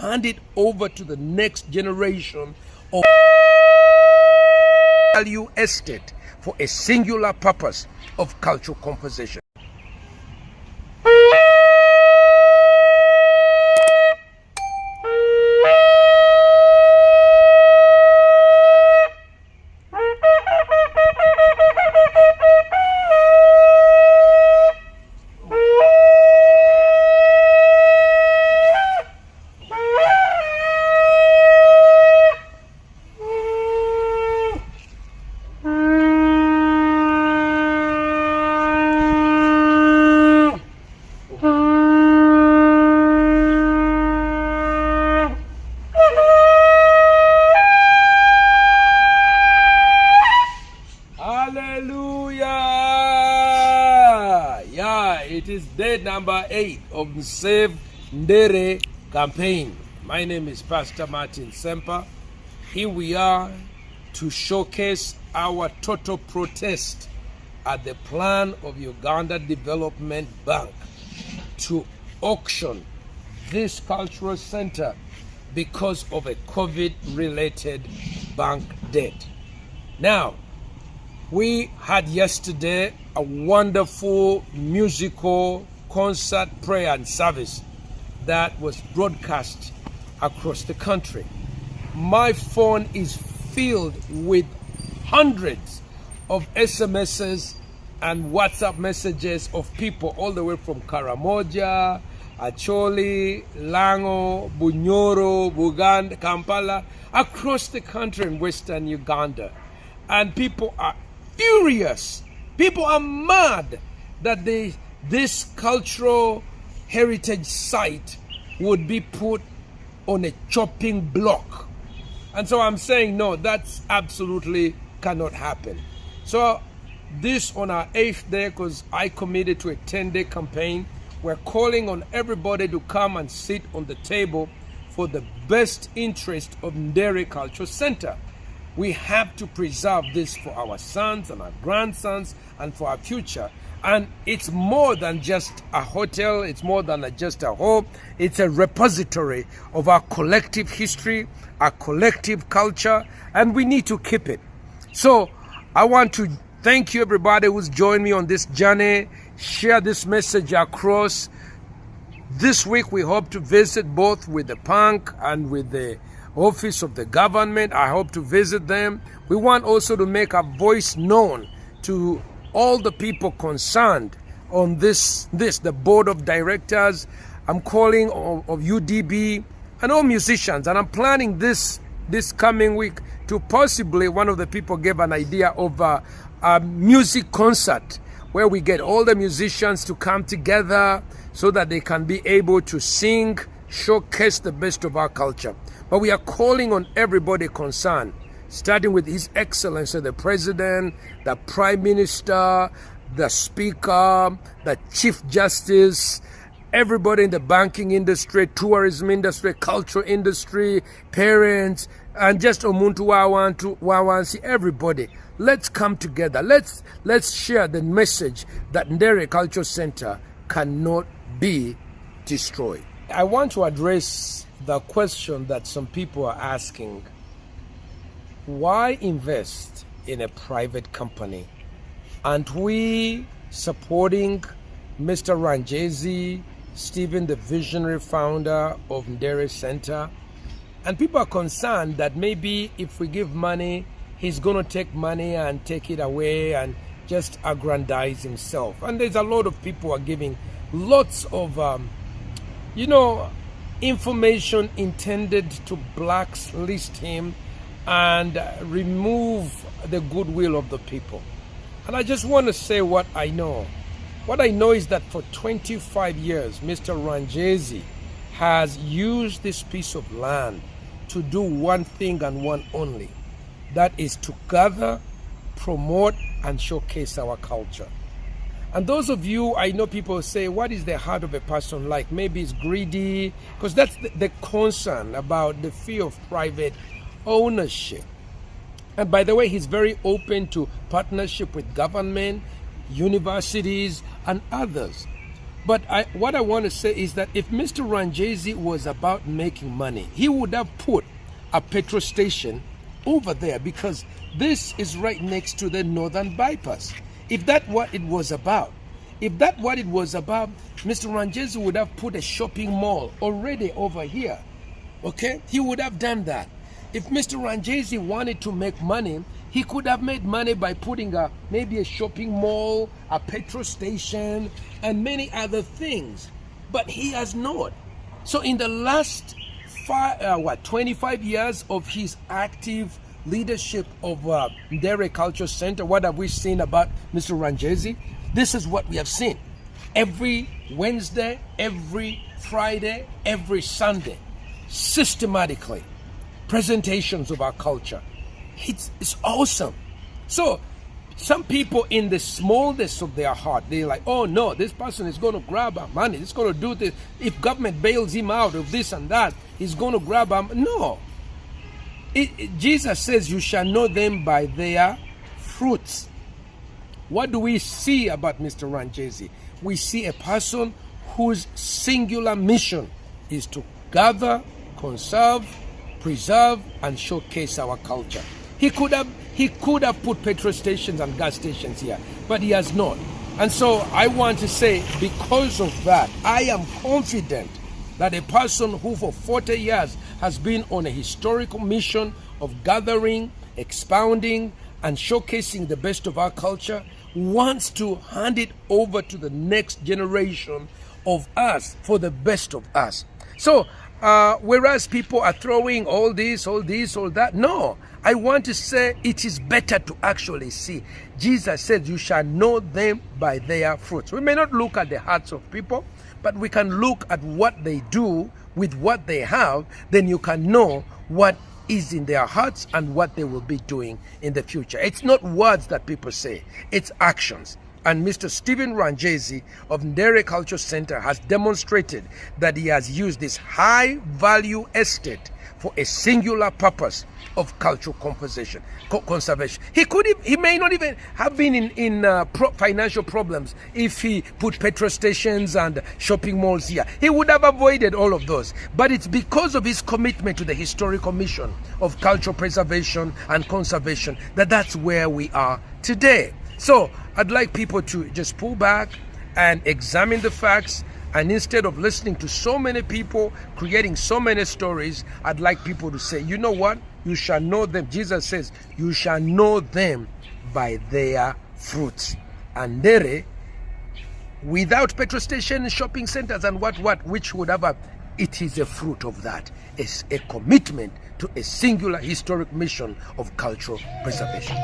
hand it over to the next generation of value estate for a singular purpose of cultural composition. It is day number 8 of the Save Ndere campaign. My name is Pastor Martin Ssempa. Here we are to showcase our total protest at the plan of Uganda Development Bank to auction this cultural center because of a COVID-related bank debt. Now, we had yesterday a wonderful musical concert, prayer and service that was broadcast across the country. My phone is filled with hundreds of SMSs and WhatsApp messages of people all the way from Karamoja, Acholi, Lango, Bunyoro, Buganda, Kampala, across the country in Western Uganda. And people are furious. People are mad that this cultural heritage site would be put on a chopping block. And so I'm saying, no, that's absolutely cannot happen. So this on our 8th day, because I committed to a 10-day campaign, we're calling on everybody to come and sit on the table for the best interest of Ndere Cultural Center. We have to preserve this for our sons and our grandsons and for our future. And it's more than just a hotel. It's more than just a home. It's a repository of our collective history, our collective culture, and we need to keep it. So I want to thank you, everybody who's joined me on this journey. Share this message across. This week we hope to visit both with the punk and with the office of the government. I hope to visit them. We want also to make our voice known to all the people concerned on this, the board of directors. I'm calling of UDB and all musicians, and I'm planning this coming week to possibly, one of the people gave an idea of a music concert where we get all the musicians to come together so that they can be able to sing, showcase the best of our culture. But we are calling on everybody concerned, starting with His Excellency, the President, the Prime Minister, the Speaker, the Chief Justice, everybody in the banking industry, tourism industry, cultural industry, parents, and just Omuntu Wawansi, everybody. Let's come together. Let's share the message that Ndere Cultural Center cannot be destroyed. I want to address the question that some people are asking. Why invest in a private company? Aren't we supporting Mr. Twangezi, Stephen, the visionary founder of Ndere Center? And people are concerned that maybe if we give money, he's going to take money and take it away and just aggrandize himself. And there's a lot of people are giving lots of, information intended to blacklist him and remove the goodwill of the people. And I just want to say what I know. What I know is that for 25 years, Mr. Twangezi has used this piece of land to do one thing and one only. That is to gather, promote, and showcase our culture. And those of you, I know people say, what is the heart of a person like? Maybe it's greedy, because that's the concern about the fear of private ownership. And by the way, he's very open to partnership with government, universities, and others. But what I want to say is that if Mr. Twangezi was about making money, he would have put a petrol station over there, because this is right next to the Northern Bypass. If that's what it was about, Mr. Twangezi would have put a shopping mall already over here. Okay? He would have done that. If Mr. Twangezi wanted to make money, he could have made money by putting maybe a shopping mall, a petrol station, and many other things. But he has not. So in the last 25 years of his active leadership of Ndere Cultural Center, what have we seen about Mr. Twangezi? This is what we have seen. Every Wednesday, every Friday, every Sunday, systematically, presentations of our culture. It's awesome. So some people, in the smallness of their heart, they're like, oh no, this person is going to grab our money, he's going to do this. If government bails him out of this and that, he's going to grab our money. No. Jesus says you shall know them by their fruits. What do we see about Mr. Twangezi? We see a person whose singular mission is to gather, conserve, preserve, and showcase our culture. He could have put petrol stations and gas stations here, but he has not. And so I want to say, because of that, I am confident that a person who for 40 years has been on a historical mission of gathering, expounding, and showcasing the best of our culture wants to hand it over to the next generation of us for the best of us. So whereas people are throwing all this, all that, no, I want to say it is better to actually see. Jesus said you shall know them by their fruits. We may not look at the hearts of people, but we can look at what they do with what they have. Then you can know what is in their hearts and what they will be doing in the future. It's not words that people say, it's actions. And Mr. Stephen Twangezi of Ndere Cultural Center has demonstrated that he has used this high value estate for a singular purpose of cultural conservation. He may not even have been in financial problems if he put petrol stations and shopping malls here. He would have avoided all of those. But it's because of his commitment to the historical mission of cultural preservation and conservation that's where we are today. So I'd like people to just pull back and examine the facts. And instead of listening to so many people creating so many stories, I'd like people to say, you know what? You shall know them. Jesus says, you shall know them by their fruits. And Ndere, without petrol stations, shopping centers, and which would have, it is a fruit of that. It's a commitment to a singular historic mission of cultural preservation.